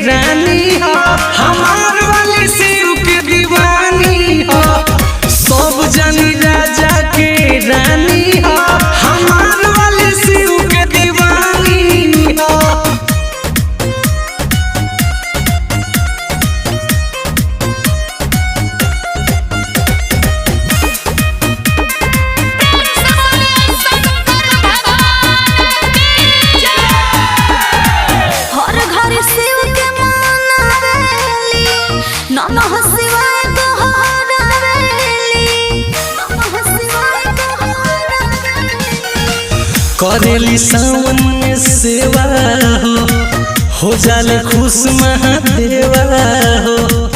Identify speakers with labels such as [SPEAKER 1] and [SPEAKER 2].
[SPEAKER 1] रानी हो, हमार वाली शिव के दीवानी हो। सब जानी राजा के रानी हो, हमार वाली शिव के दीवानी हो।
[SPEAKER 2] नमः शिवाय
[SPEAKER 1] करेली सावन में सेवा हो जाले खुश महादेवा हो।